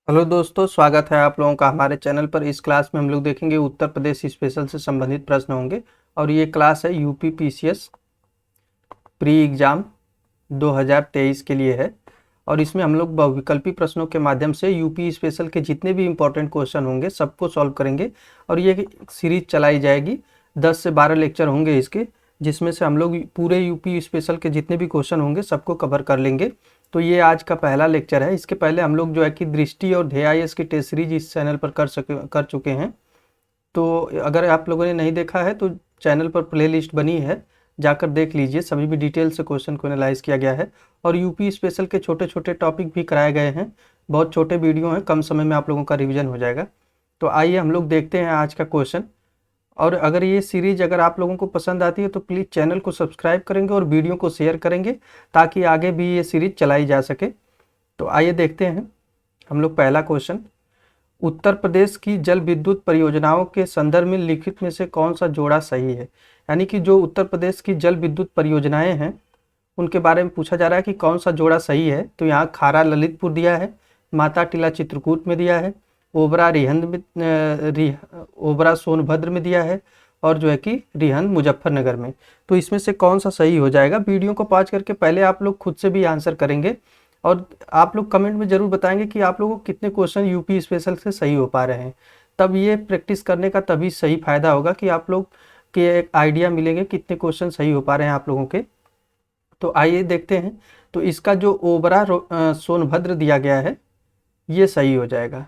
Hello दोस्तों, स्वागत है आप लोगों का हमारे चैनल पर। इस क्लास में हम लोग देखेंगे उत्तर प्रदेश स्पेशल से संबंधित प्रश्न होंगे और ये क्लास है यूपी पीसीएस प्री एग्जाम 2023 के लिए है। और इसमें हम लोग बहुविकल्पी प्रश्नों के माध्यम से यूपी स्पेशल के जितने भी इंपॉर्टेंट क्वेश्चन होंगे सबको सॉल्व करेंगे। और ये सीरीज चलाई जाएगी, 10 से 12 लेक्चर होंगे इसके, जिसमें से हम लोग पूरे यूपी स्पेशल के जितने भी क्वेश्चन होंगे सबको कवर कर लेंगे। तो ये आज का पहला लेक्चर है। इसके पहले हम लोग जो है कि दृष्टि और ध्येय की टेस्ट सीरीज इस चैनल पर कर चुके हैं। तो अगर आप लोगों ने नहीं देखा है तो चैनल पर प्लेलिस्ट बनी है, जाकर देख लीजिए। सभी भी डिटेल से क्वेश्चन को एनालाइज किया गया है और यूपी स्पेशल के छोटे छोटे टॉपिक भी कराए गए हैं। बहुत छोटे वीडियो हैं, कम समय में आप लोगों का रिवीजन हो जाएगा। तो आइए हम लोग देखते हैं आज का क्वेश्चन। और अगर ये सीरीज अगर आप लोगों को पसंद आती है तो प्लीज़ चैनल को सब्सक्राइब करेंगे और वीडियो को शेयर करेंगे ताकि आगे भी ये सीरीज चलाई जा सके। तो आइए देखते हैं हम लोग पहला क्वेश्चन। उत्तर प्रदेश की जल विद्युत परियोजनाओं के संदर्भ में लिखित में से कौन सा जोड़ा सही है। यानी कि जो उत्तर प्रदेश की जल विद्युत परियोजनाएं हैं उनके बारे में पूछा जा रहा है कि कौन सा जोड़ा सही है। तो यहाँ खारा ललितपुर दिया है, माता टीला चित्रकूट में दिया है, ओबरा रिहंद में ओबरा सोनभद्र में दिया है और जो है कि रिहंद मुजफ्फरनगर में। तो इसमें से कौन सा सही हो जाएगा। वीडियो को पॉज करके पहले आप लोग खुद से भी आंसर करेंगे और आप लोग कमेंट में ज़रूर बताएंगे कि आप लोगों को कितने क्वेश्चन यूपी स्पेशल से सही हो पा रहे हैं। तब ये प्रैक्टिस करने का तभी सही फायदा होगा कि आप लोग के एक आइडिया मिलेंगे कितने क्वेश्चन सही हो पा रहे हैं आप लोगों के। तो आइए देखते हैं। तो इसका जो ओबरा सोनभद्र दिया गया है ये सही हो जाएगा।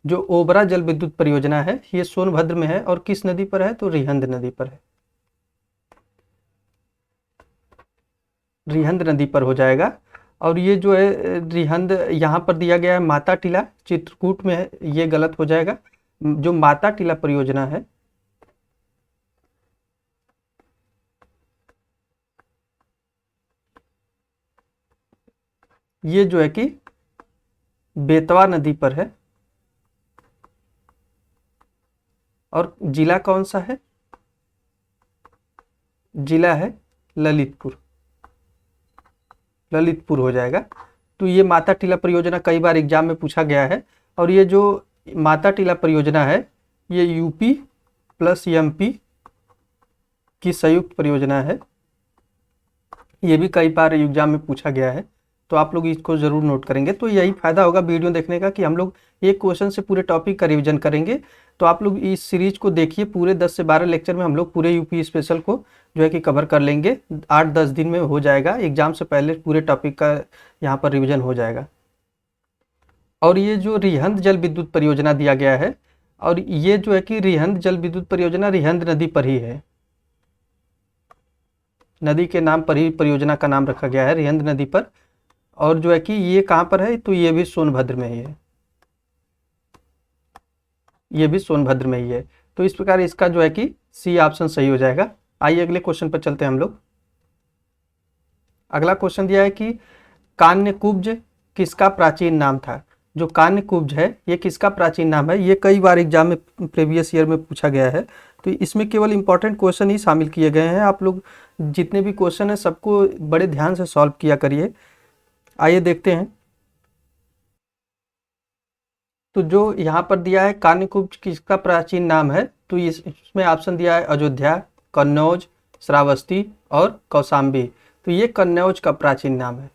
जो ओबरा जल विद्युत परियोजना है ये सोनभद्र में है और किस नदी पर है, तो रिहंद नदी पर है। रिहंद नदी पर हो जाएगा। और ये जो है रिहंद यहाँ पर दिया गया है माता टीला चित्रकूट में है, ये गलत हो जाएगा। जो माता टीला परियोजना है ये जो है कि बेतवा नदी पर है। और जिला कौन सा है, जिला है ललितपुर। ललितपुर हो जाएगा। तो ये माता टीला परियोजना कई बार एग्जाम में पूछा गया है। और ये जो माता टीला परियोजना है ये यूपी प्लस एमपी की संयुक्त परियोजना है। ये भी कई बार एग्जाम में पूछा गया है, तो आप लोग इसको ज़रूर नोट करेंगे। तो यही फायदा होगा वीडियो देखने का कि हम लोग एक क्वेश्चन से पूरे टॉपिक का रिवीजन करेंगे। तो आप लोग इस सीरीज को देखिए, पूरे 10 से 12 लेक्चर में हम लोग पूरे यूपी स्पेशल को जो है कि कवर कर लेंगे। 8-10 दिन में हो जाएगा, एग्जाम से पहले पूरे टॉपिक का यहाँ पर रिवीजन हो जाएगा। और ये जो रिहंद जल विद्युत परियोजना दिया गया है, और ये जो है कि रिहंद जल विद्युत परियोजना रिहंद नदी पर ही है। नदी के नाम पर ही परियोजना का नाम रखा गया है, रिहंद नदी पर। और जो है कि ये कहाँ पर है, तो ये भी सोनभद्र में ही है। ये भी सोनभद्र में ही है। तो इस प्रकार इसका जो है कि सी ऑप्शन सही हो जाएगा। आइए अगले क्वेश्चन पर चलते हैं हम लोग। अगला क्वेश्चन दिया है कि कान्यकुब्ज किसका प्राचीन नाम था। जो कान्यकुब्ज है ये किसका प्राचीन नाम है, ये कई बार एग्जाम में प्रीवियस ईयर में पूछा गया है। तो इसमें केवल इंपॉर्टेंट क्वेश्चन ही शामिल किए गए हैं। आप लोग जितने भी क्वेश्चन हैं सबको बड़े ध्यान से सॉल्व किया करिए। आइए देखते हैं। तो जो यहाँ पर दिया है कान्यकुब्ज किसका प्राचीन नाम है, तो इसमें ऑप्शन दिया है अयोध्या, कन्नौज, श्रावस्ती और कौशाम्बी। तो ये कन्नौज का प्राचीन नाम है।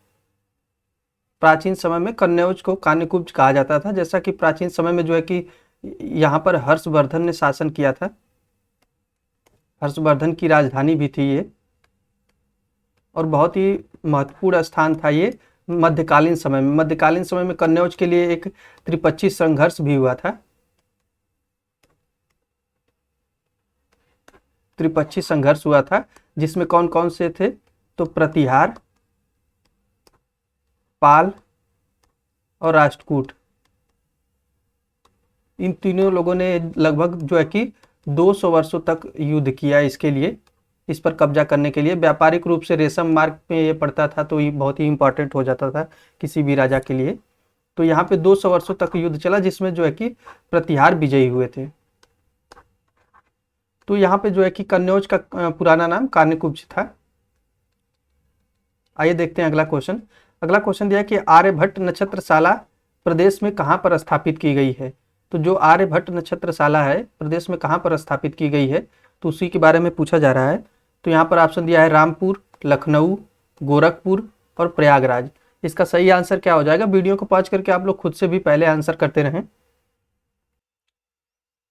प्राचीन समय में कन्नौज को कान्यकुब्ज कहा जाता था। जैसा कि प्राचीन समय में जो है कि यहाँ पर हर्षवर्धन ने शासन किया था, हर्षवर्धन की राजधानी भी थी ये, और बहुत ही महत्वपूर्ण स्थान था ये मध्यकालीन समय में। मध्यकालीन समय में कन्नौज के लिए एक त्रिपक्षीय संघर्ष भी हुआ था। त्रिपक्षीय संघर्ष हुआ था जिसमें कौन कौन से थे, तो प्रतिहार, पाल और राष्ट्रकूट। इन तीनों लोगों ने लगभग जो है कि 200 वर्षों तक युद्ध किया इसके लिए, इस पर कब्जा करने के लिए। व्यापारिक रूप से रेशम मार्ग में ये पड़ता था, तो ये बहुत ही इंपॉर्टेंट हो जाता था किसी भी राजा के लिए। तो यहाँ पे 200 वर्षों तक युद्ध चला जिसमें जो है कि प्रतिहार विजयी हुए थे। तो यहाँ पे जो है कि कन्नौज का पुराना नाम कान्यकुब्ज था। आइए देखते हैं अगला क्वेश्चन। अगला क्वेश्चन दिया है कि आर्यभट्ट नक्षत्रशाला प्रदेश में कहाँ पर स्थापित की गई है? तो जो आर्यभट्ट नक्षत्रशाला है प्रदेश में कहाँ पर स्थापित की गई है, तो उसी के बारे में पूछा जा रहा है। तो यहाँ पर ऑप्शन दिया है रामपुर, लखनऊ, गोरखपुर और प्रयागराज। इसका सही आंसर क्या हो जाएगा? वीडियो को पॉज करके आप लोग खुद से भी पहले आंसर करते रहें।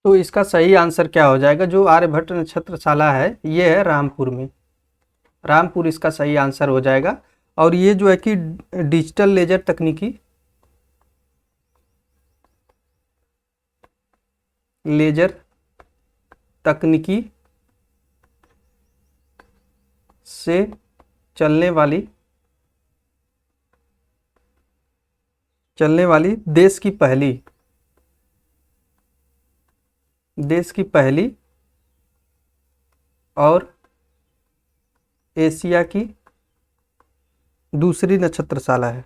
तो इसका सही आंसर क्या हो जाएगा? जो आर्यभट्ट नक्षत्रशाला है ये है रामपुर में। रामपुर इसका सही आंसर हो जाएगा। और ये जो है कि डिजिटल लेजर तकनीकी से चलने वाली देश की पहली और एशिया की दूसरी नक्षत्रशाला है।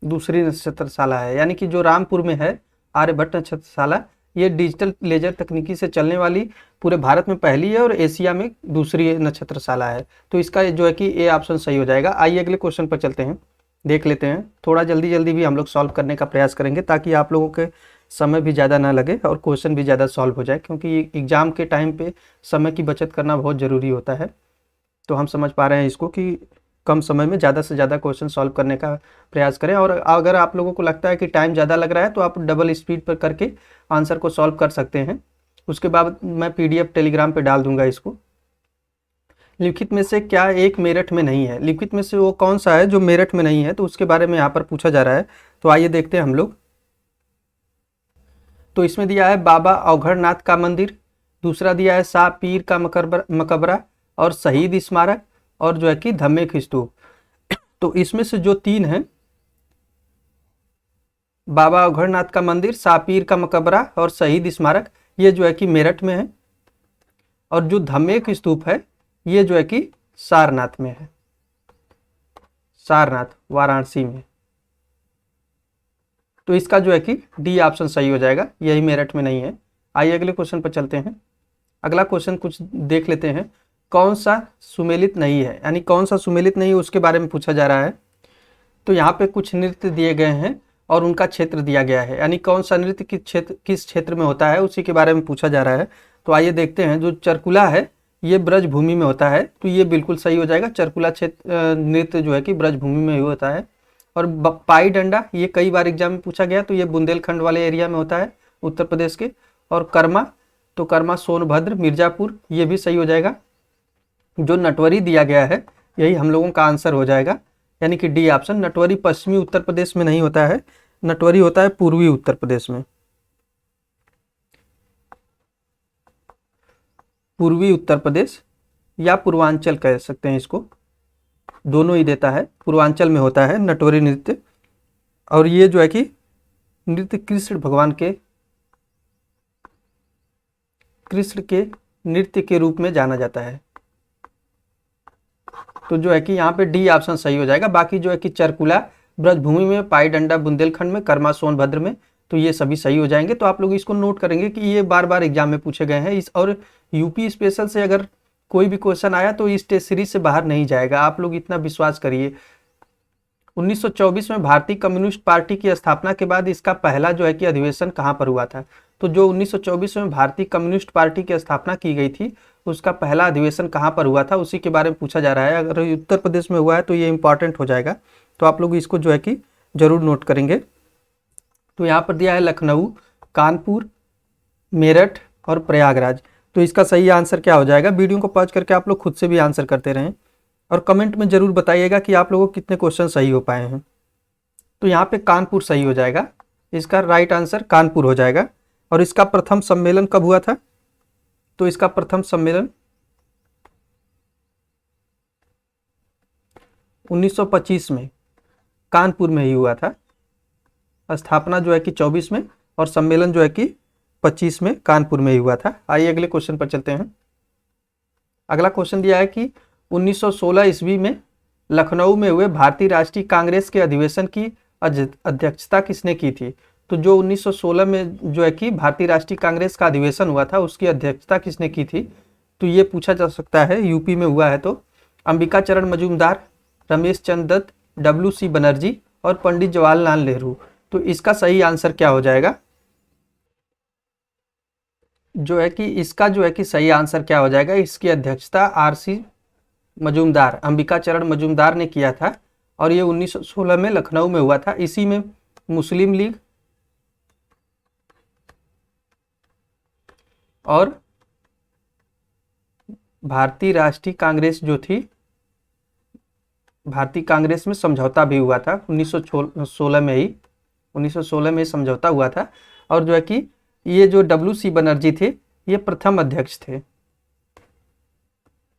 दूसरी नक्षत्रशाला है, यानी कि जो रामपुर में है आर्यभट्ट नक्षत्रशाला, ये डिजिटल लेजर तकनीकी से चलने वाली पूरे भारत में पहली है और एशिया में दूसरी नक्षत्रशाला है। तो इसका जो है कि ए ऑप्शन सही हो जाएगा। आइए अगले क्वेश्चन पर चलते हैं, देख लेते हैं। थोड़ा जल्दी जल्दी भी हम लोग सॉल्व करने का प्रयास करेंगे ताकि आप लोगों के समय भी ज़्यादा ना लगे और क्वेश्चन भी ज़्यादा सॉल्व हो जाए, क्योंकि एग्ज़ाम के टाइम पे समय की बचत करना बहुत ज़रूरी होता है। तो हम समझ पा रहे हैं इसको कि कम समय में ज़्यादा से ज़्यादा क्वेश्चन सॉल्व करने का प्रयास करें। और अगर आप लोगों को लगता है कि टाइम ज़्यादा लग रहा है तो आप डबल स्पीड पर करके आंसर को सॉल्व कर सकते हैं। उसके बाद मैं PDF टेलीग्राम पे डाल दूंगा इसको। लिखित में से क्या एक मेरठ में नहीं है? लिखित में से वो कौन सा है जो मेरठ में नहीं है, तो उसके बारे में यहाँ पर पूछा जा रहा है। तो आइए देखते हैं हम लोग। तो इसमें दिया है बाबा अवघड़नाथ का मंदिर, दूसरा दिया है शाह पीर का मकबरा और शहीद स्मारक और जो है कि धम्मेक स्तूप। तो इसमें से जो तीन हैं, बाबा अवघड़नाथ का मंदिर, शाह पीर का मकबरा और शहीद स्मारक, ये जो है कि मेरठ में है। और जो धम्मेक स्तूप है ये जो है कि सारनाथ में है, सारनाथ वाराणसी में। तो इसका जो है कि डी ऑप्शन सही हो जाएगा, यही मेरठ में नहीं है। आइए अगले क्वेश्चन पर चलते हैं। अगला क्वेश्चन कुछ देख लेते हैं। कौन सा सुमेलित नहीं है, यानी कौन सा सुमेलित नहीं है उसके बारे में पूछा जा रहा है। तो यहाँ पे कुछ नृत्य दिए गए हैं और उनका क्षेत्र दिया गया है, यानी कौन सा नृत्य किस क्षेत्र में होता है उसी के बारे में पूछा जा रहा है। तो आइए देखते हैं। जो चरकुला है ये ब्रज भूमि में होता है, तो ये बिल्कुल सही हो जाएगा। चरकुला क्षेत्र नृत्य जो है कि ब्रज भूमि में ही होता है। और पाई डंडा ये कई बार एग्जाम में पूछा गया, तो ये बुंदेलखंड वाले एरिया में होता है उत्तर प्रदेश के। और कर्मा, तो कर्मा सोनभद्र मिर्जापुर, ये भी सही हो जाएगा। जो नटवरी दिया गया है यही हम लोगों का आंसर हो जाएगा, यानी कि डी ऑप्शन। नटवरी पश्चिमी उत्तर प्रदेश में नहीं होता है, नटवरी होता है पूर्वी उत्तर प्रदेश में। पूर्वी उत्तर प्रदेश या पूर्वांचल कह सकते हैं इसको, दोनों ही देता है। पूर्वांचल में होता है नटवरी नृत्य। और ये जो है कि नृत्य कृष्ण भगवान के नृत्य के रूप में जाना जाता है। तो जो है कि यहाँ पे डी ऑप्शन सही हो जाएगा। बाकी जो है कि चरकुला ब्रजभूमि में, पाई डंडा बुंदेलखंड में, कर्मा सोनभद्र में, तो ये सभी सही हो जाएंगे। तो आप लोग इसको नोट करेंगे कि ये बार बार एग्जाम में पूछे गए हैं इस। और यूपी स्पेशल से अगर कोई भी क्वेश्चन आया तो इस टेस्ट सीरीज से बाहर नहीं जाएगा, आप लोग इतना विश्वास करिए। 1924 में भारतीय कम्युनिस्ट पार्टी की स्थापना के बाद इसका पहला जो है कि अधिवेशन कहाँ पर हुआ था? तो जो 1924 में भारतीय कम्युनिस्ट पार्टी की स्थापना की गई थी उसका पहला अधिवेशन कहाँ पर हुआ था उसी के बारे में पूछा जा रहा है। अगर उत्तर प्रदेश में हुआ है तो ये इंपॉर्टेंट हो जाएगा, तो आप लोग इसको जो है कि जरूर नोट करेंगे। तो यहाँ पर दिया है लखनऊ, कानपुर, मेरठ और प्रयागराज। तो इसका सही आंसर क्या हो जाएगा? वीडियो को पॉज करके आप लोग खुद से भी आंसर करते रहें और कमेंट में जरूर बताइएगा कि आप लोगों को कितने क्वेश्चन सही हो पाए हैं। तो यहाँ पे कानपुर सही हो जाएगा, इसका राइट आंसर कानपुर हो जाएगा। और इसका प्रथम सम्मेलन कब हुआ था? तो इसका प्रथम सम्मेलन 1925 में कानपुर में ही हुआ था। स्थापना जो है कि 24 में और सम्मेलन जो है कि 25 में कानपुर में ही हुआ था। आइए अगले क्वेश्चन पर चलते हैं। अगला क्वेश्चन दिया है कि 1916 ईस्वी में लखनऊ में हुए भारतीय राष्ट्रीय कांग्रेस के अधिवेशन की अध्यक्षता किसने की थी? तो जो 1916 में जो है कि भारतीय राष्ट्रीय कांग्रेस का अधिवेशन हुआ था उसकी अध्यक्षता किसने की थी? तो ये पूछा जा सकता है, यूपी में हुआ है तो। अंबिका चरण मजूमदार, रमेश चंद्र दत्त, WC बनर्जी और पंडित जवाहरलाल नेहरू। तो इसका सही आंसर क्या हो जाएगा, जो है कि इसका जो है कि सही आंसर क्या हो जाएगा, इसकी अध्यक्षता RC मजूमदार, अंबिका चरण मजूमदार ने किया था और ये 1916 में लखनऊ में हुआ था। इसी में मुस्लिम लीग और भारतीय राष्ट्रीय कांग्रेस जो थी, भारतीय कांग्रेस में समझौता भी हुआ था 1916 में ही, 1916 में समझौता हुआ था। और जो है कि ये जो WC बनर्जी थे ये प्रथम अध्यक्ष थे,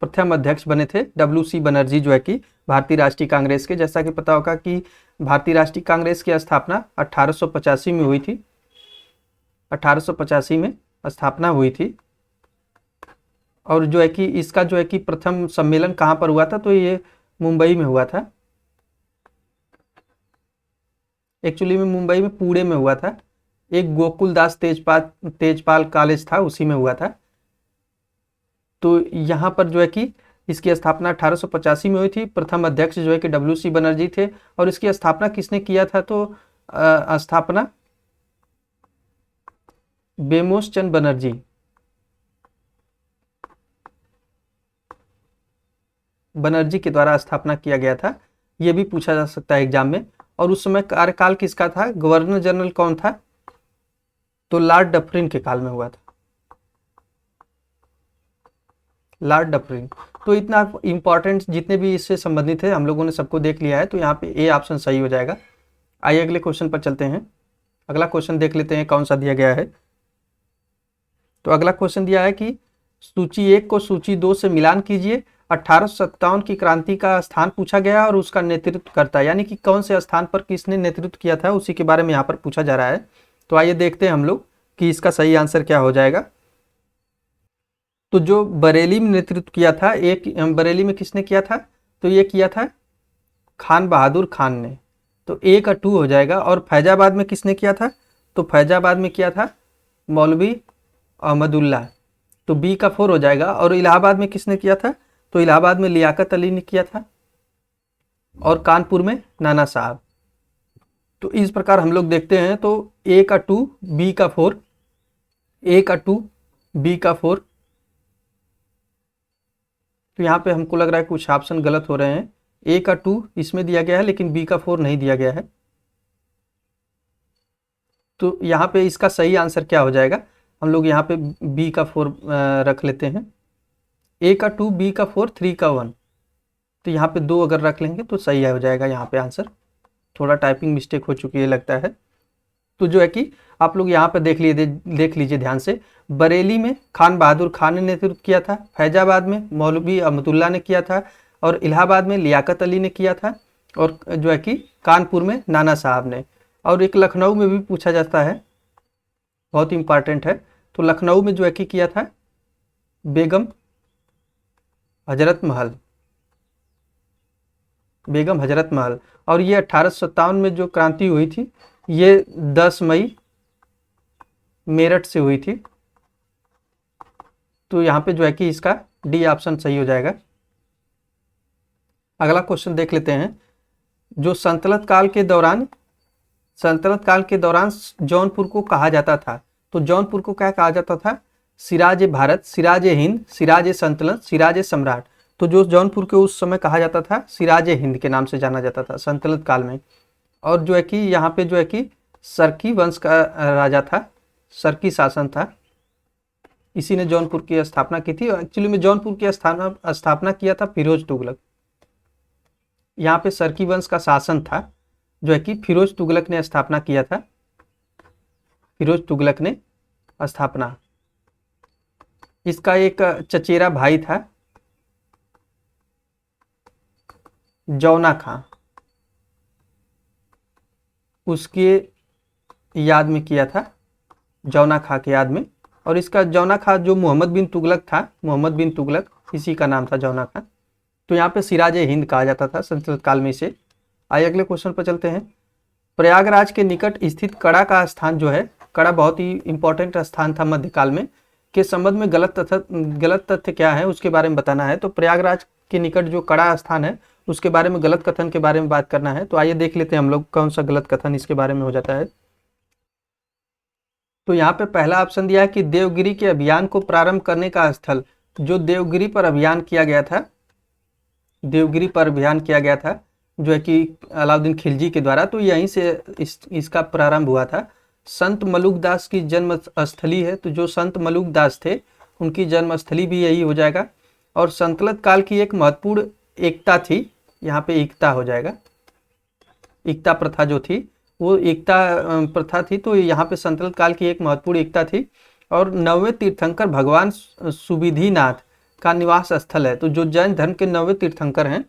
प्रथम अध्यक्ष बने थे WC बनर्जी जो है कि भारतीय राष्ट्रीय कांग्रेस के। जैसा कि पता होगा कि भारतीय राष्ट्रीय कांग्रेस की स्थापना 1885 में हुई थी, 1885 में स्थापना हुई थी। और जो है कि इसका जो है कि प्रथम सम्मेलन कहाँ पर हुआ था, तो ये मुंबई में हुआ था। एक्चुअली में मुंबई में पुणे में हुआ था, एक गोकुलदास तेजपाल कॉलेज था, उसी में हुआ था। तो यहाँ पर जो है कि इसकी स्थापना 1885 में हुई थी। प्रथम अध्यक्ष जो है कि WC बनर्जी थे। और इसकी स्थापना किसने किया था, तो स्थापना बेमोस चंद बनर्जी, बनर्जी के द्वारा स्थापना किया गया था। यह भी पूछा जा सकता है एग्जाम में। और उस समय कार्यकाल किसका था, गवर्नर जनरल कौन था, तो लॉर्ड डफरिन के काल में हुआ था, लॉर्ड डफरिन। तो इतना इंपॉर्टेंट जितने भी इससे संबंधित है हम लोगों ने सबको देख लिया है, तो यहाँ पे ए ऑप्शन सही हो जाएगा। आइए अगले क्वेश्चन पर चलते हैं। अगला क्वेश्चन देख लेते हैं कौन सा दिया गया है। तो अगला क्वेश्चन दिया है कि सूची 1 को सूची 2 से मिलान कीजिए। 1857 की क्रांति का स्थान पूछा गया और उसका नेतृत्व करता है, यानी कि कौन से स्थान पर किसने नेतृत्व किया था उसी के बारे में यहाँ पर पूछा जा रहा है। तो आइए देखते हैं हम लोग कि इसका सही आंसर क्या हो जाएगा। तो जो बरेली में नेतृत्व किया था, एक बरेली में किसने किया था, तो ये किया था खान बहादुर खान ने। तो ए का 2 हो जाएगा। और फैजाबाद में किसने किया था, तो फैजाबाद में किया था मौलवी अहमदुल्ला, तो बी का 4 हो जाएगा। और इलाहाबाद में किसने किया था, तो इलाहाबाद में लियाकत अली ने किया था। और कानपुर में नाना साहब। तो इस प्रकार हम लोग देखते हैं, तो ए का 2, बी का 4, ए का 2, बी का 4। तो यहाँ पे हमको लग रहा है कुछ ऑप्शन गलत हो रहे हैं। ए का 2 इसमें दिया गया है लेकिन बी का 4 नहीं दिया गया है। तो यहाँ पे इसका सही आंसर क्या हो जाएगा, हम लोग यहाँ पे बी का 4 रख लेते हैं। ए का 2, बी का 4, 3 का 1। तो यहाँ पे 2 अगर रख लेंगे तो सही हो जाएगा यहाँ पे आंसर। थोड़ा टाइपिंग मिस्टेक हो चुकी है लगता है। तो जो है कि आप लोग यहाँ पर देख लीजिए ध्यान से। बरेली में खान बहादुर खान ने नेतृत्व किया था, फैजाबाद में मौलवी अहमदुल्ला ने किया था, और इलाहाबाद में लियाकत अली ने किया था, और जो है कि कानपुर में नाना साहब ने। और एक लखनऊ में भी पूछा जाता है, बहुत इंपॉर्टेंट है। तो लखनऊ में जो है कि किया था बेगम हजरत महल, बेगम हजरत महल। और ये 1857 में जो क्रांति हुई थी ये 10 मई मेरठ से हुई थी। तो यहाँ पे जो है कि इसका डी ऑप्शन सही हो जाएगा। अगला क्वेश्चन देख लेते हैं। जो सल्तनत काल के दौरान जौनपुर को कहा जाता था, तो जौनपुर को क्या कहा जाता था, सिराज भारत, सिराज हिंद, सिराज सल्तनत, सिराज सम्राट। तो जो जौनपुर के उस समय कहा जाता था सिराज हिंद के नाम से जाना जाता था सल्तनत काल में। और जो है कि यहाँ पे जो है कि सरकी वंश का राजा था, सरकी शासन था, इसी ने जौनपुर की स्थापना की थी। एक्चुअली में जौनपुर की स्थापना किया था फिरोज तुगलक। यहाँ पे सरकी वंश का शासन था जो है कि फिरोज तुगलक ने स्थापना किया था, फिरोज तुगलक ने स्थापना। इसका एक चचेरा भाई था जौना खां, उसके याद में किया था, जौना खां के याद में। और इसका जौना खां जो मोहम्मद बिन तुगलक था, मोहम्मद बिन तुगलक इसी का नाम था जौना खां। तो यहाँ पे सिराज हिंद कहा जाता था सल्तनत काल में इसे। आइए अगले क्वेश्चन पर चलते हैं। प्रयागराज के निकट स्थित कड़ा का स्थान जो है, कड़ा बहुत ही इंपॉर्टेंट स्थान था मध्यकाल में। के संबंध में गलत तथ्य क्या है उसके बारे में बताना है। तो प्रयागराज के निकट जो कड़ा स्थान है उसके बारे में गलत कथन के बारे में बात करना है। तो आइए देख लेते हैं हम लोग कौन सा गलत कथन इसके बारे में हो जाता है। तो यहाँ पे पहला ऑप्शन दिया है कि देवगिरी के अभियान को प्रारंभ करने का स्थल, जो देवगिरी पर अभियान किया गया था, देवगिरी पर अभियान किया गया था जो है कि अलाउद्दीन खिलजी के द्वारा, तो यहीं से इसका प्रारंभ हुआ था। संत मलुकदास की जन्म स्थली है, तो जो संत मलुकदास थे उनकी जन्मस्थली भी यही हो जाएगा। और संतलत काल की एक महत्वपूर्ण एकता थी, यहाँ पे एकता हो जाएगा, एकता प्रथा जो थी वो एकता प्रथा थी, तो यहाँ पे संतलत काल की एक महत्वपूर्ण एकता थी। और 9वें तीर्थंकर भगवान सुविधिनाथ का निवास स्थल है, तो जो जैन धर्म के 9वें तीर्थंकर हैं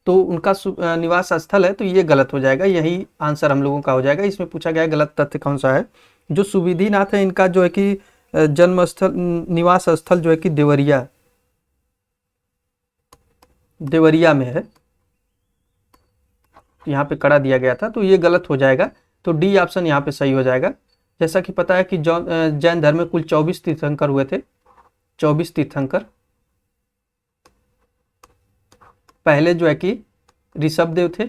तो उनका निवास स्थल है, तो ये गलत हो जाएगा, यही आंसर हम लोगों का हो जाएगा। इसमें पूछा गया गलत तथ्य कौन सा है। जो सुविधिनाथ है इनका जो है कि जन्म स्थल निवास स्थल जो है कि देवरिया में है, यहाँ पे कड़ा दिया गया था, तो ये गलत हो जाएगा। तो डी ऑप्शन यहाँ पे सही हो जाएगा। जैसा कि पता है कि जैन धर्म में कुल 24 तीर्थंकर हुए थे, 24 तीर्थंकर। पहले जो है कि ऋषभदेव थे,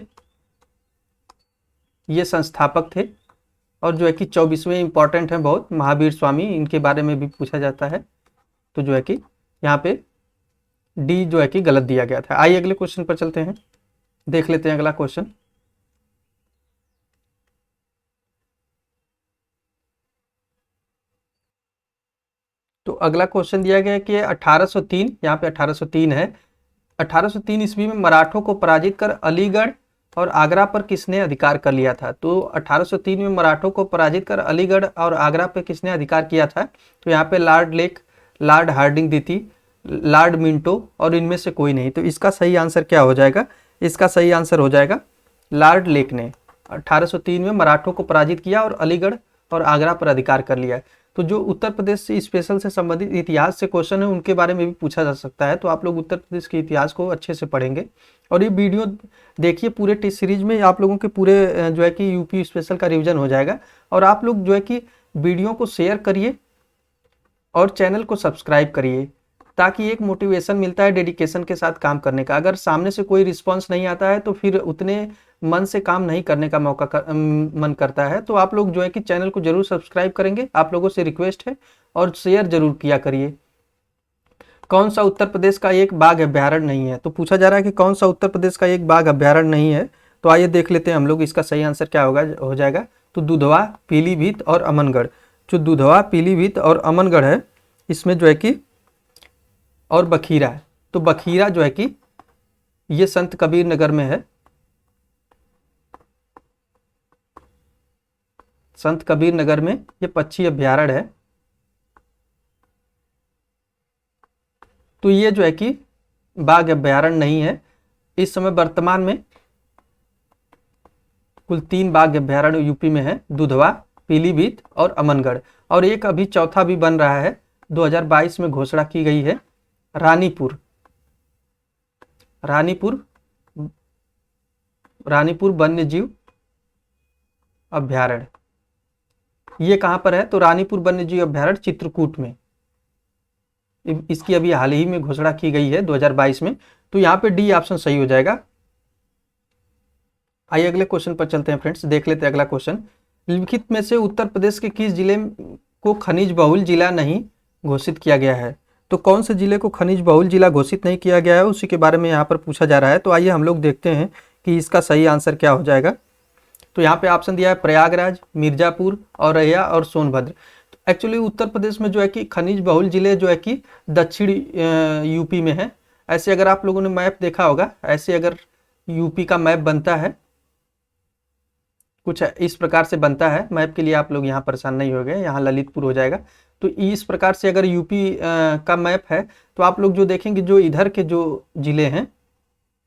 ये संस्थापक थे, और जो है कि 24वें इंपॉर्टेंट है बहुत, महावीर स्वामी, इनके बारे में भी पूछा जाता है। तो जो है कि यहाँ पे डी जो है कि गलत दिया गया था। आइए अगले क्वेश्चन पर चलते हैं, देख लेते हैं अगला क्वेश्चन। तो अगला क्वेश्चन दिया गया है कि 1803, यहाँ पे 1803 है, 1803 ईस्वी में मराठों को पराजित कर अलीगढ़ और आगरा पर किसने अधिकार कर लिया था। तो 1803 में मराठों को पराजित कर अलीगढ़ और आगरा पर किसने अधिकार किया था। तो यहाँ पे Lord Lake, Lord Hardinge, Lord Minto और इनमें से कोई नहीं। तो इसका सही आंसर क्या हो जाएगा, इसका सही आंसर हो जाएगा लॉर्ड लेक ने 1803 में मराठों को पराजित किया और अलीगढ़ और आगरा पर अधिकार कर लिया। तो जो उत्तर प्रदेश से स्पेशल से संबंधित इतिहास से क्वेश्चन है उनके बारे में भी पूछा जा सकता है, तो आप लोग उत्तर प्रदेश के इतिहास को अच्छे से पढ़ेंगे। और ये वीडियो देखिए, पूरे टेस्ट सीरीज में आप लोगों के पूरे जो है कि यूपी स्पेशल का रिवीजन हो जाएगा। और आप लोग जो है कि वीडियो को शेयर करिए और चैनल को सब्सक्राइब करिए, ताकि एक मोटिवेशन मिलता है डेडिकेशन के साथ काम करने का। अगर सामने से कोई रिस्पॉन्स नहीं आता है तो फिर उतने मन से काम नहीं करने का मन करता है। तो आप लोग जो है कि चैनल को जरूर सब्सक्राइब करेंगे, आप लोगों से रिक्वेस्ट है, और शेयर जरूर किया करिए। कौन सा उत्तर प्रदेश का एक बाघ अभ्यारण्य नहीं है। तो पूछा जा रहा है कि कौन सा उत्तर प्रदेश का एक बाघ अभ्यारण्य नहीं है। तो आइए देख लेते हैं हम लोग, इसका सही आंसर क्या हो जाएगा। तो दुधवा, पीलीभीत और अमनगढ़। जो दुधवा, पीलीभीत और अमनगढ़ है, इसमें जो है कि, और बखीरा है, तो बखीरा जो है कि ये संत कबीर नगर में है, संत कबीर नगर में ये पक्षी अभ्यारण्य है। तो ये जो है कि बाघ अभ्यारण्य नहीं है। इस समय वर्तमान में कुल 3 बाघ अभ्यारण्य यूपी में है, दुधवा, पीलीभीत और अमनगढ़। और एक अभी चौथा भी बन रहा है, 2022 में घोषणा की गई है, रानीपुर वन्यजीव अभ्यारण्य। ये कहां पर है। तो रानीपुर वन्यजीव अभ्यारण्य चित्रकूट में, इसकी अभी हाल ही में घोषणा की गई है 2022 में। तो यहाँ पे डी ऑप्शन सही हो जाएगा। आइए अगले क्वेश्चन पर चलते हैं फ्रेंड्स, देख लेते हैं अगला क्वेश्चन। निम्नलिखित में से उत्तर प्रदेश के किस जिले को खनिज बहुल जिला नहीं घोषित किया गया है। तो कौन से जिले को खनिज बहुल जिला घोषित नहीं किया गया है, उसी के बारे में यहाँ पर पूछा जा रहा है। तो आइए हम लोग देखते हैं कि इसका सही आंसर क्या हो जाएगा। तो यहाँ पे ऑप्शन दिया है प्रयागराज, मिर्जापुर, औरैया और सोनभद्र। तो एक्चुअली उत्तर प्रदेश में जो है कि खनिज बहुल जिले जो है कि दक्षिण यूपी में है। ऐसे अगर आप लोगों ने मैप देखा होगा, ऐसे अगर यूपी का मैप बनता है, कुछ इस प्रकार से बनता है। मैप के लिए आप लोग यहाँ परेशान नहीं हो गए, यहाँ ललितपुर हो जाएगा। तो इस प्रकार से अगर यूपी का मैप है, तो आप लोग जो देखेंगे, जो इधर के जो जिले हैं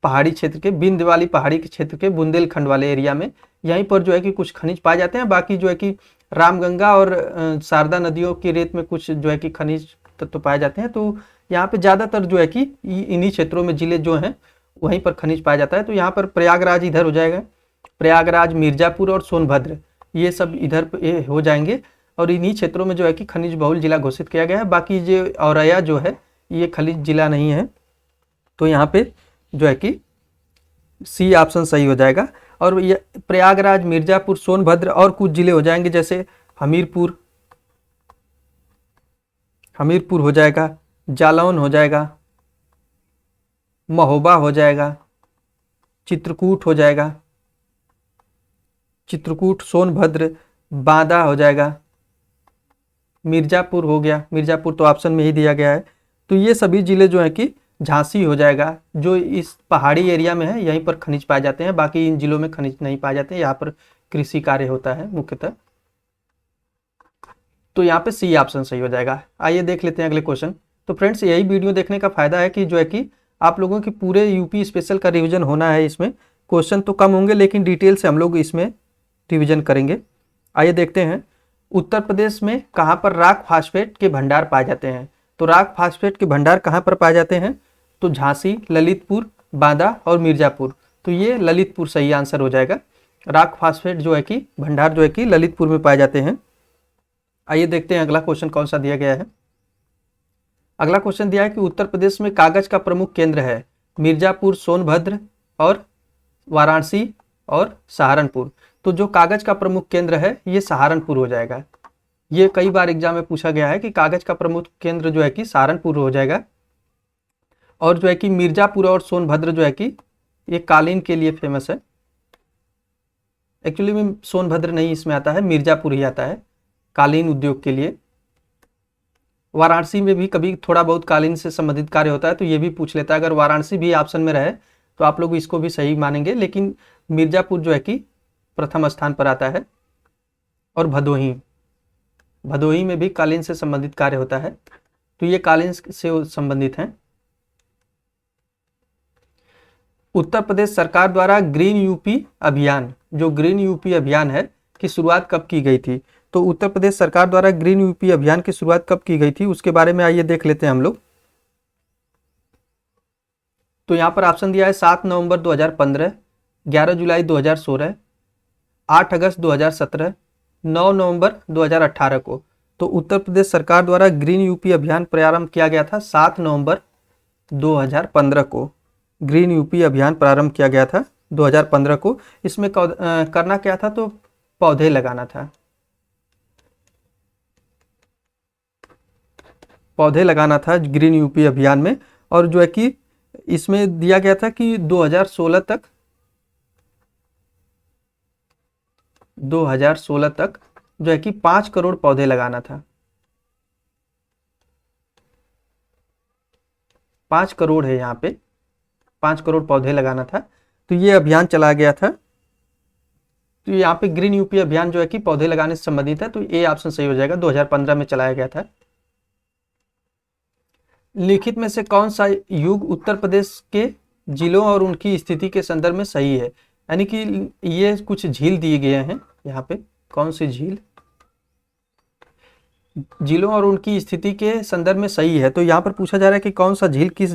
पहाड़ी क्षेत्र के, विंध्य वाली पहाड़ी के क्षेत्र के, बुंदेलखंड वाले एरिया में, यहीं पर जो है कि कुछ खनिज पाए जाते हैं। बाकी जो है कि रामगंगा और शारदा नदियों की रेत में कुछ जो है कि खनिज तत्व पाए जाते हैं। तो यहाँ पे ज़्यादातर जो है कि इन्हीं क्षेत्रों में जिले जो हैं वहीं पर खनिज पाया जाता है। तो यहाँ पर प्रयागराज इधर हो जाएगा, प्रयागराज, मिर्जापुर और सोनभद्र, ये सब इधर हो जाएंगे। और इन्हीं क्षेत्रों में जो है कि खनिज बहुल जिला घोषित किया गया है। बाकी जो औरैया जो है ये खनिज जिला नहीं है, तो यहाँ पे जो है कि सी ऑप्शन सही हो जाएगा। और ये प्रयागराज, मिर्जापुर, सोनभद्र और कुछ जिले हो जाएंगे, जैसे हमीरपुर हो जाएगा, जालौन हो जाएगा, महोबा हो जाएगा, चित्रकूट हो जाएगा, चित्रकूट, सोनभद्र, बांदा हो जाएगा, मिर्जापुर हो गया, मिर्जापुर तो ऑप्शन में ही दिया गया है। तो ये सभी जिले जो है कि झांसी हो जाएगा, जो इस पहाड़ी एरिया में है, यहीं पर खनिज पाए जाते हैं। बाकी इन जिलों में खनिज नहीं पाए जाते, यहाँ पर कृषि कार्य होता है मुख्यतः। तो यहाँ पे सी ऑप्शन सही हो जाएगा। आइए देख लेते हैं अगले क्वेश्चन। तो फ्रेंड्स, यही वीडियो देखने का फायदा है कि जो है कि आप लोगों के पूरे यूपी स्पेशल का रिवीजन होना है। इसमें क्वेश्चन तो कम होंगे, लेकिन डिटेल से हम लोग इसमें रिवीजन करेंगे। आइए देखते हैं, उत्तर प्रदेश में कहाँ पर रॉक फास्फेट के भंडार पाए जाते हैं। तो रॉक फास्फेट के भंडार कहाँ पर पाए जाते हैं? तो झांसी, ललितपुर, बांदा और मिर्जापुर। तो ये ललितपुर सही आंसर हो जाएगा। रॉक फास्फेट जो है कि भंडार जो है कि ललितपुर में पाए जाते हैं। आइए देखते हैं अगला क्वेश्चन कौन सा दिया गया है। अगला क्वेश्चन दिया है कि उत्तर प्रदेश में कागज का प्रमुख केंद्र है मिर्जापुर, सोनभद्र और वाराणसी और सहारनपुर। तो जो कागज का प्रमुख केंद्र है ये सहारनपुर हो जाएगा। ये कई बार एग्जाम में पूछा गया है कि कागज का प्रमुख केंद्र जो है कि सहारनपुर हो जाएगा। और जो है कि मिर्जापुर और सोनभद्र जो है कि ये कालीन के लिए फेमस है। एक्चुअली में सोनभद्र नहीं इसमें आता है, मिर्जापुर ही आता है कालीन उद्योग के लिए। वाराणसी में भी कभी थोड़ा बहुत कालीन से संबंधित कार्य होता है, तो ये भी पूछ लेता है। अगर वाराणसी भी ऑप्शन में रहे तो आप लोग इसको भी सही मानेंगे, लेकिन मिर्जापुर जो है कि प्रथम स्थान पर आता है। और भदोही में भी कालीन से संबंधित कार्य होता है, तो ये कालीन से संबंधित हैं। उत्तर प्रदेश सरकार द्वारा ग्रीन यूपी अभियान, जो ग्रीन यूपी अभियान है, की शुरुआत कब की गई थी? तो उत्तर प्रदेश सरकार द्वारा ग्रीन यूपी अभियान की शुरुआत कब की गई थी उसके बारे में आइए देख लेते हैं हम लोग। तो यहाँ पर ऑप्शन दिया है 7 नवंबर 2015, 11 जुलाई 2016, 8 अगस्त 2017, 9 नवंबर 2018 को। तो उत्तर प्रदेश सरकार द्वारा ग्रीन यूपी अभियान प्रारंभ किया गया था 7 नवंबर 2015 को। ग्रीन यूपी अभियान प्रारंभ किया गया था 2015 को। इसमें करना क्या था? तो पौधे लगाना था, पौधे लगाना था ग्रीन यूपी अभियान में। और जो है कि इसमें दिया गया था कि 2016 तक जो है कि 5 करोड़ पौधे लगाना था। 5 करोड़ है यहाँ पे, 5 करोड़ पौधे लगाना था। तो ये अभियान चलाया गया था। तो यहाँ पे ग्रीन यूपी अभियान जो है कि पौधे लगाने से संबंधित है, तो ये ऑप्शन सही हो जाएगा। 2015 में चलाया गया था। लिखित में से कौन सा युग उत्तर प्रदेश के जिलों और उनकी स्थिति के संदर्भ में सही है? यानी कि ये कुछ झील दिए गए हैं यहाँ पे, कौन सी झील जिलों और उनकी स्थिति के संदर्भ में सही है। तो यहाँ पर पूछा जा रहा है कि कौन सा झील किस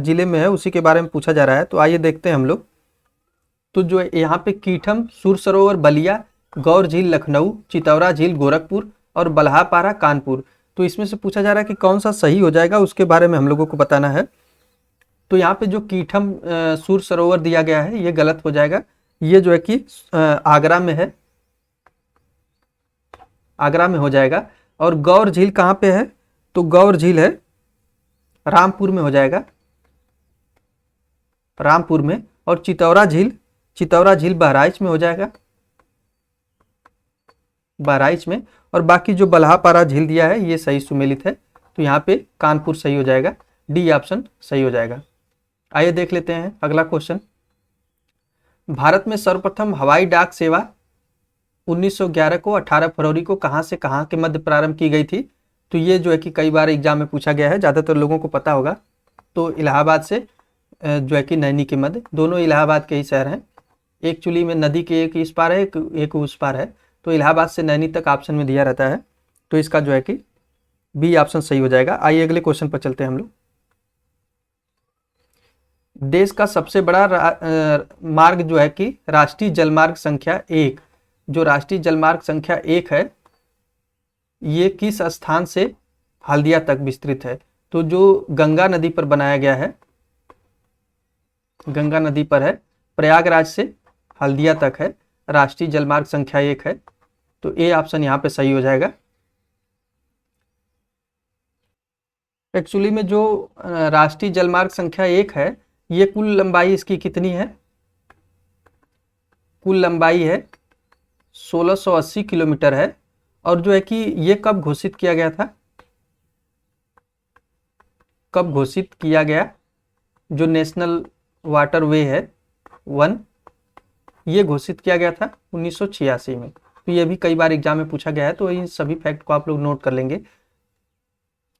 जिले में है, उसी के बारे में पूछा जा रहा है। तो आइए देखते हैं हम लोग। तो जो यहाँ पे कीठम, सुर सरोवर बलिया, गौर झील लखनऊ, चितौरा झील गोरखपुर और बल्हापारा कानपुर। तो इसमें से पूछा जा रहा है कि कौन सा सही हो जाएगा, उसके बारे में हम लोगों को बताना है। तो यहाँ पे जो कीठम सुर सरोवर दिया गया है ये गलत हो जाएगा। ये जो है कि आगरा में है, आगरा में हो जाएगा। और गौर झील कहाँ पे है? तो गौर झील है रामपुर में हो जाएगा, रामपुर में। और चितौरा झील बहराइच में हो जाएगा, बहराइच में। और बाकी जो बल्हापारा झील दिया है ये सही सुमेलित है, तो यहाँ पे कानपुर सही हो जाएगा। डी ऑप्शन सही हो जाएगा। आइए देख लेते हैं अगला क्वेश्चन। भारत में सर्वप्रथम हवाई डाक सेवा 1911 को 18 फरवरी को कहाँ से कहाँ के मध्य प्रारंभ की गई थी? तो ये जो है कि कई बार एग्जाम में पूछा गया है, ज़्यादातर लोगों को पता होगा। तो इलाहाबाद से जो है कि नैनी के मध्य, दोनों इलाहाबाद के ही शहर हैं। एक्चुअली में नदी के एक इस पार है, एक उस पार है। तो इलाहाबाद से नैनी तक ऑप्शन में दिया रहता है, तो इसका जो है कि बी ऑप्शन सही हो जाएगा। आइए अगले क्वेश्चन पर चलते हैं हम लोग। देश का सबसे बड़ा मार्ग जो है कि राष्ट्रीय जलमार्ग संख्या 1, जो राष्ट्रीय जलमार्ग संख्या 1 है ये किस स्थान से हल्दिया तक विस्तृत है? तो जो गंगा नदी पर बनाया गया है, गंगा नदी पर है, प्रयागराज से हल्दिया तक है, राष्ट्रीय जलमार्ग संख्या 1 है। तो ए ऑप्शन यहाँ पे सही हो जाएगा। एक्चुअली में जो राष्ट्रीय जलमार्ग संख्या 1 है, ये कुल लंबाई इसकी कितनी है? कुल लंबाई है 1680 किलोमीटर है। और जो है कि ये कब घोषित किया गया था? कब घोषित किया गया? जो नेशनल वाटरवे है 1, ये घोषित किया गया था 1986 में। तो ये भी कई बार एग्जाम में पूछा गया है, तो इन सभी फैक्ट को आप लोग नोट कर लेंगे।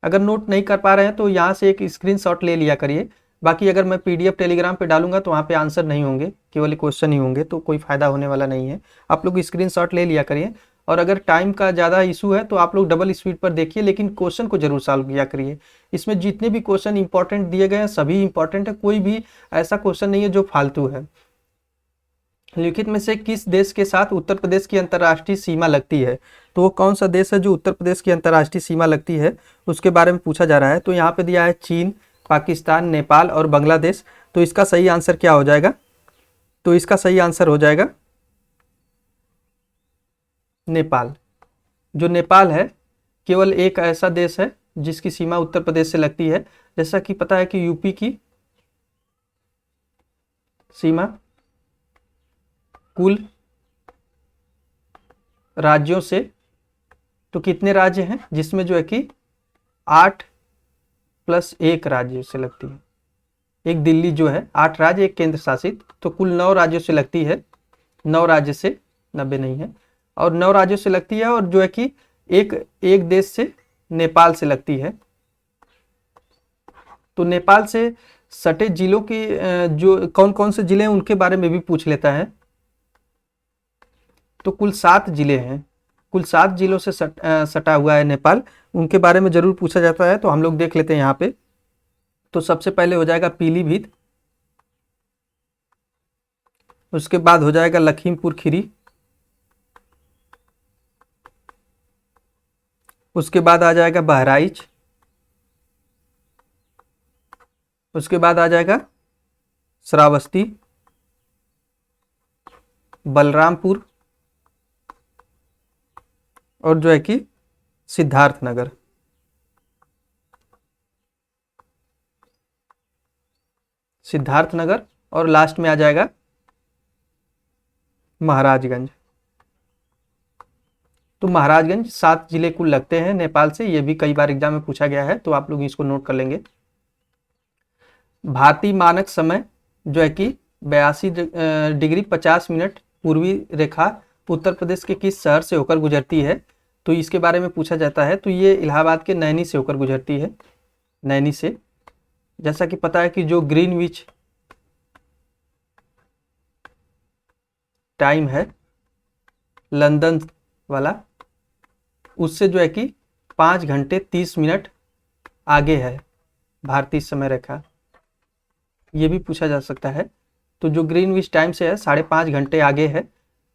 अगर नोट नहीं कर पा रहे हैं तो यहाँ से एक स्क्रीनशॉट ले लिया करिए। बाकी अगर मैं पीडीएफ टेलीग्राम पे डालूंगा तो वहाँ पे आंसर नहीं होंगे, केवल क्वेश्चन ही होंगे, तो कोई फायदा होने वाला नहीं है। आप लोग स्क्रीनशॉट ले लिया करिए। और अगर टाइम का ज़्यादा इशू है तो आप लोग डबल स्पीड पर देखिए, लेकिन क्वेश्चन को जरूर सॉल्व किया करिए। इसमें जितने भी क्वेश्चन इंपॉर्टेंट दिए गए हैं सभी इंपॉर्टेंट है, कोई भी ऐसा क्वेश्चन नहीं है जो फालतू है। निम्नलिखित में से किस देश के साथ उत्तर प्रदेश की अंतर्राष्ट्रीय सीमा लगती है? तो वो कौन सा देश है जो उत्तर प्रदेश की अंतर्राष्ट्रीय सीमा लगती है, उसके बारे में पूछा जा रहा है। तो यहाँ पे दिया है चीन, पाकिस्तान, नेपाल और बांग्लादेश। तो इसका सही आंसर क्या हो जाएगा? तो इसका सही आंसर हो जाएगा नेपाल। जो नेपाल है केवल एक ऐसा देश है जिसकी सीमा उत्तर प्रदेश से लगती है। जैसा कि पता है कि यूपी की सीमा कुल राज्यों से, तो कितने राज्य हैं जिसमें जो है कि 8 + 1 राज्य से लगती है। एक दिल्ली जो है 8 राज्य, एक केंद्र शासित, तो कुल 9 राज्यों से लगती है। 9 राज्य से, 90 नहीं है, और 9 राज्यों से लगती है। और जो है कि एक देश से, नेपाल से लगती है। तो नेपाल से सटे जिलों की जो कौन कौन से जिले हैं उनके बारे में भी पूछ लेता है। तो कुल 7 जिले हैं, कुल 7 जिलों से सटा हुआ है नेपाल, उनके बारे में जरूर पूछा जाता है। तो हम लोग देख लेते हैं यहाँ पे। तो सबसे पहले हो जाएगा पीलीभीत, उसके बाद हो जाएगा लखीमपुर खीरी, उसके बाद आ जाएगा बहराइच, उसके बाद आ जाएगा श्रावस्ती, बलरामपुर और जो है कि सिद्धार्थनगर। सिद्धार्थनगर और लास्ट में आ जाएगा महाराजगंज। तो महाराजगंज 7 जिले कुल लगते हैं नेपाल से। ये भी कई बार एग्जाम में पूछा गया है, तो आप लोग इसको नोट कर लेंगे। भारतीय मानक समय जो है कि 82°50' पूर्वी रेखा उत्तर प्रदेश के किस शहर से होकर गुजरती है? तो इसके बारे में पूछा जाता है। तो ये इलाहाबाद के नैनी से होकर गुजरती है, नैनी से। जैसा कि पता है कि जो ग्रीनविच टाइम है लंदन वाला, उससे जो है कि 5 घंटे 30 मिनट आगे है भारतीय समय रेखा। ये भी पूछा जा सकता है। तो जो ग्रीनविच टाइम से है 5.5 घंटे आगे है।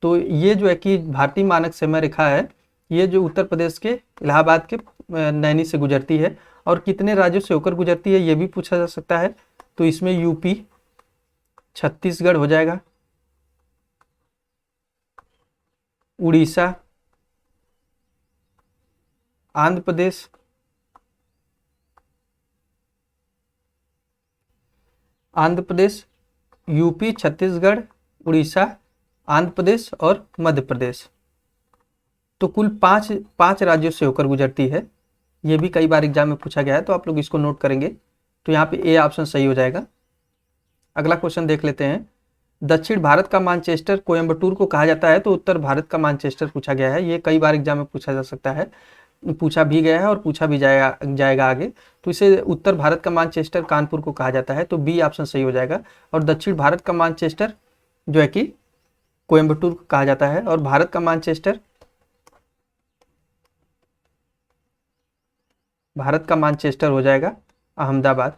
तो ये जो है कि भारतीय मानक समय रेखा है, ये जो उत्तर प्रदेश के इलाहाबाद के नैनी से गुजरती है। और कितने राज्यों से होकर गुजरती है ये भी पूछा जा सकता है। तो इसमें यूपी, छत्तीसगढ़ हो जाएगा, उड़ीसा, आंध्र प्रदेश, यूपी, छत्तीसगढ़, उड़ीसा, आंध्र प्रदेश और मध्य प्रदेश। तो कुल 5 राज्यों से होकर गुजरती है। ये भी कई बार एग्जाम में पूछा गया है, तो आप लोग इसको नोट करेंगे। तो यहाँ पे ए ऑप्शन सही हो जाएगा। अगला क्वेश्चन देख लेते हैं। दक्षिण भारत का मानचेस्टर कोयम्बटूर को कहा जाता है। तो उत्तर भारत का मानचेस्टर पूछा गया है। ये कई बार एग्जाम में पूछा जा सकता है, पूछा भी गया है और पूछा भी जाएगा आगे। तो इसे उत्तर भारत का मानचेस्टर कानपुर को कहा जाता है। तो बी ऑप्शन सही हो जाएगा। और दक्षिण भारत का मानचेस्टर जो है कि कोयम्बटूर को कहा जाता है। और भारत का मानचेस्टर हो जाएगा अहमदाबाद।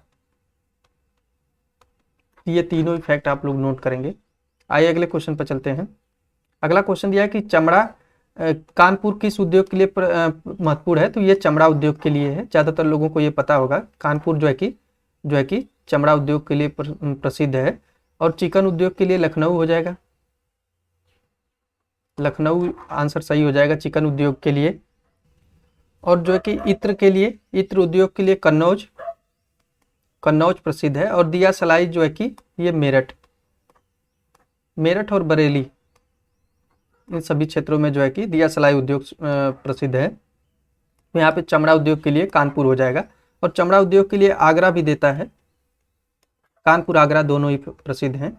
ये तीनों इफेक्ट आप लोग नोट करेंगे। आइए अगले क्वेश्चन पर चलते हैं। अगला क्वेश्चन दिया है कि चमड़ा कानपुर किस उद्योग के लिए महत्वपूर्ण है? तो ये चमड़ा उद्योग के लिए है। ज़्यादातर लोगों को ये पता होगा, कानपुर जो है कि चमड़ा उद्योग के लिए प्रसिद्ध है। और चिकन उद्योग के लिए लखनऊ हो जाएगा, लखनऊ आंसर सही हो जाएगा चिकन उद्योग के लिए। और जो है कि इत्र के लिए, इत्र उद्योग के लिए कन्नौज प्रसिद्ध है। और दिया सलाई जो है कि ये मेरठ और बरेली, इन सभी क्षेत्रों में जो है कि दिया सलाई उद्योग प्रसिद्ध है। तो यहाँ पे चमड़ा उद्योग के लिए कानपुर हो जाएगा। और चमड़ा उद्योग के लिए आगरा भी देता है, कानपुर आगरा दोनों ही प्रसिद्ध हैं।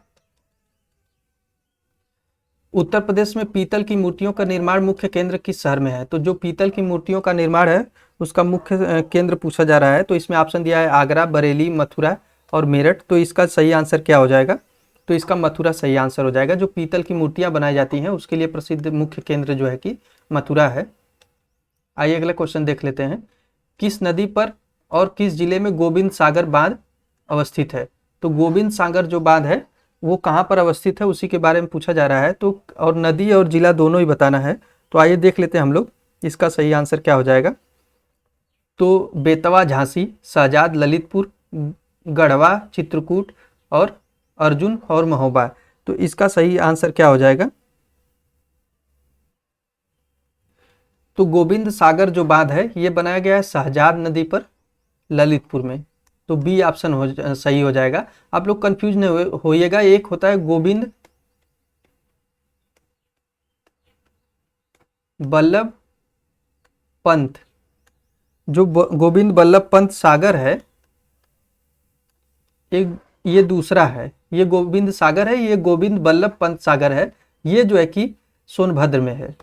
उत्तर प्रदेश में पीतल की मूर्तियों का निर्माण मुख्य केंद्र किस शहर में है? तो जो पीतल की मूर्तियों का निर्माण है उसका मुख्य केंद्र पूछा जा रहा है। तो इसमें ऑप्शन दिया है आगरा, बरेली, मथुरा और मेरठ। तो इसका सही आंसर क्या हो जाएगा? तो इसका मथुरा सही आंसर हो जाएगा। जो पीतल की मूर्तियां बनाई जाती हैं उसके लिए प्रसिद्ध मुख्य केंद्र जो है कि मथुरा है। आइए अगला क्वेश्चन देख लेते हैं। किस नदी पर और किस जिले में गोविंद सागर बांध अवस्थित है? तो गोविंद सागर जो बांध है वो कहाँ पर अवस्थित है उसी के बारे में पूछा जा रहा है। तो और नदी और जिला दोनों ही बताना है। तो आइए देख लेते हैं हम लोग इसका सही आंसर क्या हो जाएगा। तो बेतवा झांसी, शहजाद ललितपुर, गढ़वा चित्रकूट और अर्जुन और महोबा। तो इसका सही आंसर क्या हो जाएगा? तो गोविंद सागर जो बांध है ये बनाया गया है शहजाद नदी पर, ललितपुर में। तो बी ऑप्शन सही हो जाएगा। आप लोग कंफ्यूज नहीं होइएगा। एक होता है गोविंद बल्लभ पंत, जो गोविंद बल्लभ पंत सागर है, एक ये दूसरा है। ये गोविंद सागर है, ये गोविंद बल्लभ पंत सागर है। ये जो है कि सोनभद्र में है,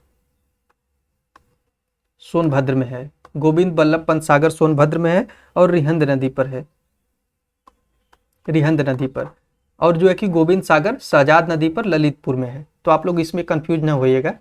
सोनभद्र में है। गोविंद बल्लभ पंत सागर सोनभद्र में है और रिहंद नदी पर है, रिहंद नदी पर। और जो है कि गोविंद सागर शहजाद नदी पर ललितपुर में है। तो आप लोग इसमें कंफ्यूज ना होइएगा।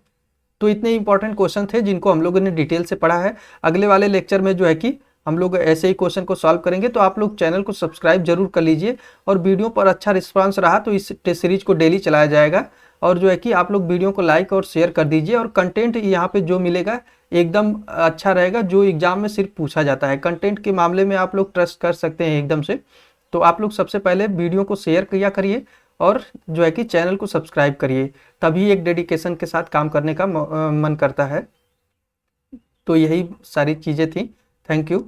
तो इतने इंपॉर्टेंट क्वेश्चन थे जिनको हम लोगों ने डिटेल से पढ़ा है। अगले वाले लेक्चर में जो है कि हम लोग ऐसे ही क्वेश्चन को सॉल्व करेंगे। तो आप लोग चैनल को सब्सक्राइब जरूर कर लीजिए। और वीडियो पर अच्छा रिस्पांस रहा तो इस टेस्ट सीरीज को डेली चलाया जाएगा। और जो है कि आप लोग वीडियो को लाइक और शेयर कर दीजिए। और कंटेंट यहाँ पे जो मिलेगा एकदम अच्छा रहेगा, जो एग्जाम में सिर्फ पूछा जाता है। कंटेंट के मामले में आप लोग ट्रस्ट कर सकते हैं एकदम से। तो आप लोग सबसे पहले वीडियो को शेयर किया करिए और जो है कि चैनल को सब्सक्राइब करिए, तभी एक डेडिकेशन के साथ काम करने का मन करता है। तो यही सारी चीज़ें थी। Thank you.